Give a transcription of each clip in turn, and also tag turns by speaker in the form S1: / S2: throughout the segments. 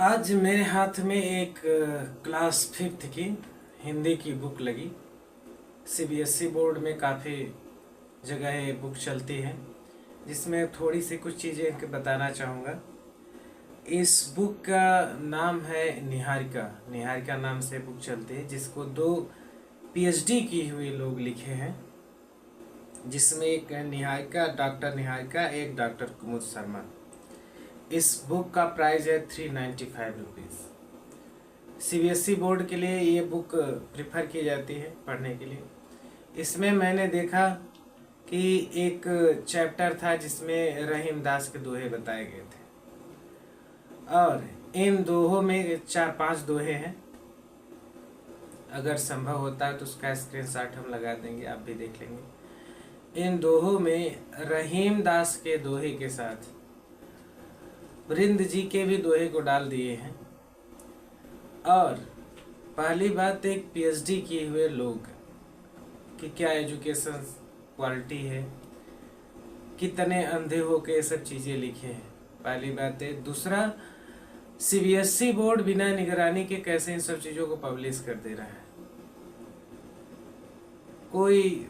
S1: आज मेरे हाथ में एक क्लास फिफ्थ की हिंदी की बुक लगी। सीबीएसई बोर्ड में काफ़ी जगह ये बुक चलती है, जिसमें थोड़ी सी कुछ चीज़ें इनके बताना चाहूँगा। इस बुक का नाम है निहारिका। निहारिका नाम से बुक चलती है, जिसको 2 पीएचडी की हुई लोग लिखे हैं, जिसमें एक निहारिका, डॉक्टर निहारिका, एक डॉक्टर कुमुद शर्मा। इस बुक का प्राइस है 395 रुपीज़। सीबीएसई बोर्ड के लिए ये बुक प्रिफर की जाती है पढ़ने के लिए। इसमें मैंने देखा कि एक चैप्टर था जिसमें रहीम दास के दोहे बताए गए थे, और इन दोहों में 4-5 दोहे हैं। अगर संभव होता है तो उसका स्क्रीनशॉट हम लगा देंगे, आप भी देख लेंगे। इन दोहों में रहीम दास के दोहे के साथ वृंद जी के भी दोहे को डाल दिए हैं। और पहली बात, एक पीएचडी किए हुए लोग कि क्या एजुकेशन क्वालिटी है, कितने अंधे हो के ये सब चीज़ें लिखे हैं, पहली बात है। दूसरा, सीबीएसई बोर्ड बिना निगरानी के कैसे इन सब चीज़ों को पब्लिश कर दे रहा है। कोई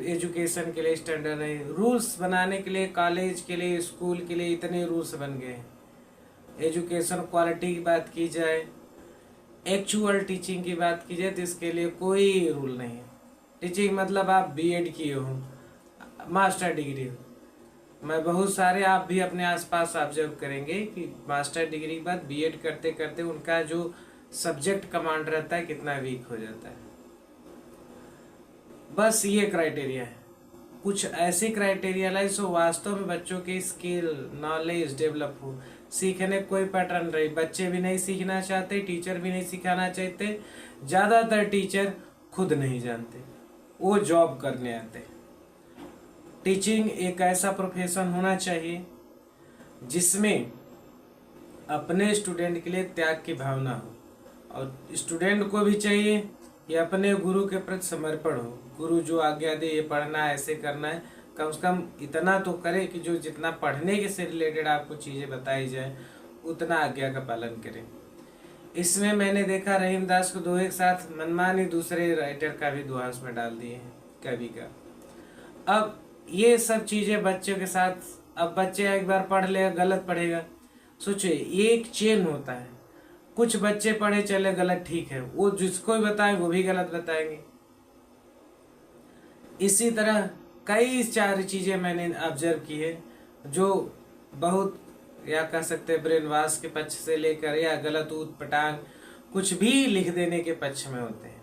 S1: एजुकेशन के लिए स्टैंडर्ड नहीं, रूल्स बनाने के लिए कॉलेज के लिए, स्कूल के लिए इतने रूल्स बन गए हैं। एजुकेशन क्वालिटी की बात की जाए, एक्चुअल टीचिंग की बात की जाए, तो इसके लिए कोई रूल नहीं है। टीचिंग मतलब आप बीएड किए हो, मास्टर डिग्री हो। मैं बहुत सारे, आप भी अपने आसपास ऑब्जर्व करेंगे कि मास्टर डिग्री के बाद बीएड करते करते उनका जो सब्जेक्ट कमांड रहता है कितना वीक हो जाता है। बस ये क्राइटेरिया है। कुछ ऐसे क्राइटेरिया लाइए सो वास्तव में बच्चों की स्किल, नॉलेज डेवलप हो। सीखने कोई पैटर्न रही, बच्चे भी नहीं सीखना चाहते, टीचर भी नहीं सिखाना चाहते। ज़्यादातर टीचर खुद नहीं जानते, वो जॉब करने आते। टीचिंग एक ऐसा प्रोफेशन होना चाहिए जिसमें अपने स्टूडेंट के लिए त्याग की भावना हो, और स्टूडेंट को भी चाहिए कि अपने गुरु के प्रति समर्पण हो। गुरु जो आज्ञा दे, ये पढ़ना है, ऐसे करना है, कम से कम इतना तो करे कि जो जितना पढ़ने के से रिलेटेड आपको चीज़ें बताई जाए उतना आज्ञा का पालन करें। इसमें मैंने देखा रहीम दास को दोहे के साथ मनमानी दूसरे राइटर का भी दोहा उसमें डाल दिए हैं, कवि का। अब ये सब चीज़ें बच्चों के साथ, अब बच्चे एक बार पढ़ ले गलत पढ़ेगा। सोचिए, ये एक चेन होता है। कुछ बच्चे पढ़े चले गलत, ठीक है, वो जिसको भी बताए वो भी गलत बताएंगे। इसी तरह कई सारी चीज़ें मैंने ऑब्जर्व की है जो बहुत, या कह सकते हैं ब्रेन वॉश के पक्ष से लेकर, या गलत ऊट पटांग कुछ भी लिख देने के पक्ष में होते हैं।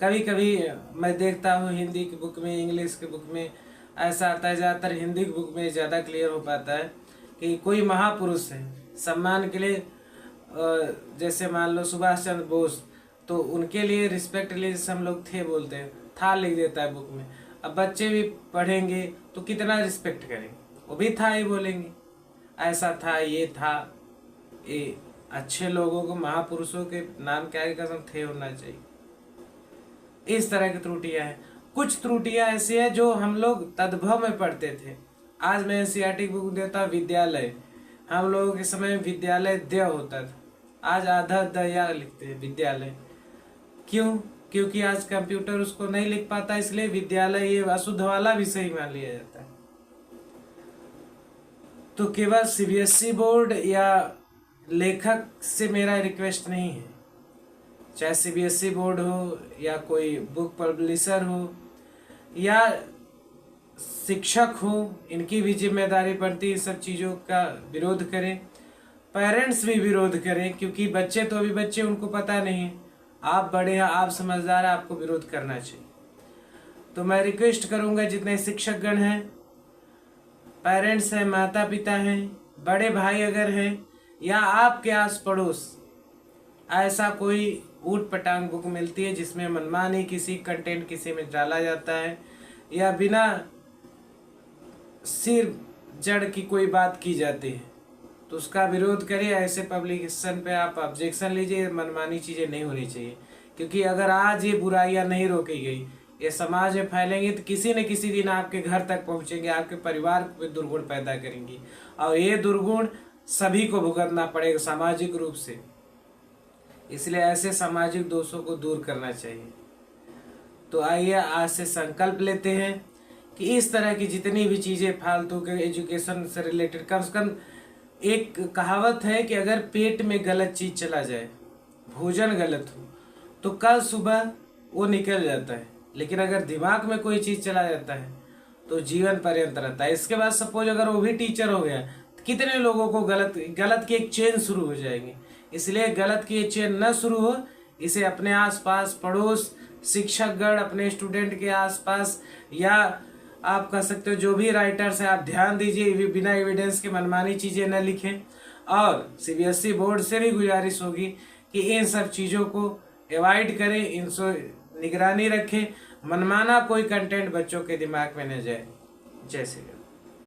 S1: कभी कभी मैं देखता हूँ हिंदी की बुक में, इंग्लिश की बुक में ऐसा आता है, ज़्यादातर हिंदी की बुक में ज़्यादा क्लियर हो पाता है कि कोई महापुरुष है, सम्मान के लिए, जैसे मान लो सुभाष चंद्र बोस, तो उनके लिए रिस्पेक्ट लिए जैसे हम लोग थे बोलते हैं, था लिख देता है बुक में। अब बच्चे भी पढ़ेंगे तो कितना रिस्पेक्ट करेंगे, वो भी था ही बोलेंगे, ऐसा था, ये था। ये अच्छे लोगों को, महापुरुषों के नाम क्या कसम थे होना चाहिए। इस तरह की त्रुटियां हैं। कुछ त्रुटियां ऐसी है जो हम लोग तद्भव में पढ़ते थे। आज मैं एनसीईआरटी की बुक देता, विद्यालय, हम लोगों के समय विद्यालय द होता था, आज आधा दया लिखते हैं विद्यालय। क्यों? क्योंकि आज कंप्यूटर उसको नहीं लिख पाता, इसलिए विद्यालय ये अशुद्ध वाला भी सही मान लिया जाता है। तो केवल सीबीएसई बोर्ड या लेखक से मेरा रिक्वेस्ट नहीं है, चाहे सीबीएसई बोर्ड हो या कोई बुक पब्लिशर हो या शिक्षक हो, इनकी भी जिम्मेदारी बनती है इन सब चीज़ों का विरोध करें। पेरेंट्स भी विरोध करें, क्योंकि बच्चे तो अभी बच्चे, उनको पता नहीं है। आप बड़े हैं, आप समझदार हैं, आपको विरोध करना चाहिए। तो मैं रिक्वेस्ट करूंगा, जितने शिक्षकगण हैं, पेरेंट्स हैं, माता पिता हैं, बड़े भाई अगर हैं, या आपके आस पड़ोस ऐसा कोई ऊट पटांग बुक मिलती है जिसमें मनमानी किसी कंटेंट किसी में डाला जाता है, या बिना सिर जड़ की कोई बात की जाती है, तो उसका विरोध करिए। ऐसे पब्लिकेशन पे आप ऑब्जेक्शन लीजिए। मनमानी चीज़ें नहीं होनी चाहिए, क्योंकि अगर आज ये बुराइयां नहीं रोकी गई, ये समाज में फैलेंगी तो किसी न किसी दिन आपके घर तक पहुंचेंगे, आपके परिवार पे दुर्गुण पैदा करेंगी, और ये दुर्गुण सभी को भुगतना पड़ेगा सामाजिक रूप से। इसलिए ऐसे सामाजिक दोषों को दूर करना चाहिए। तो आइए आज से संकल्प लेते हैं कि इस तरह की जितनी भी चीज़ें फालतू के एजुकेशन से रिलेटेड, कम से कम एक कहावत है कि अगर पेट में गलत चीज़ चला जाए, भोजन गलत हो, तो कल सुबह वो निकल जाता है, लेकिन अगर दिमाग में कोई चीज़ चला जाता है तो जीवन पर्यंत रहता है। इसके बाद सपोज अगर वो भी टीचर हो गया तो कितने लोगों को गलत की एक चेन शुरू हो जाएगी। इसलिए गलत की चेन न शुरू हो, इसे अपने आसपास पड़ोस, शिक्षकगण, अपने स्टूडेंट के आसपास, या आप कह सकते हो जो भी राइटर्स हैं आप ध्यान दीजिए, बिना एविडेंस के मनमानी चीज़ें न लिखें। और सीबीएसई बोर्ड से भी गुजारिश होगी कि इन सब चीज़ों को अवॉइड करें, इनसे निगरानी रखें, मनमाना कोई कंटेंट बच्चों के दिमाग में न जाए। जय श्री राम।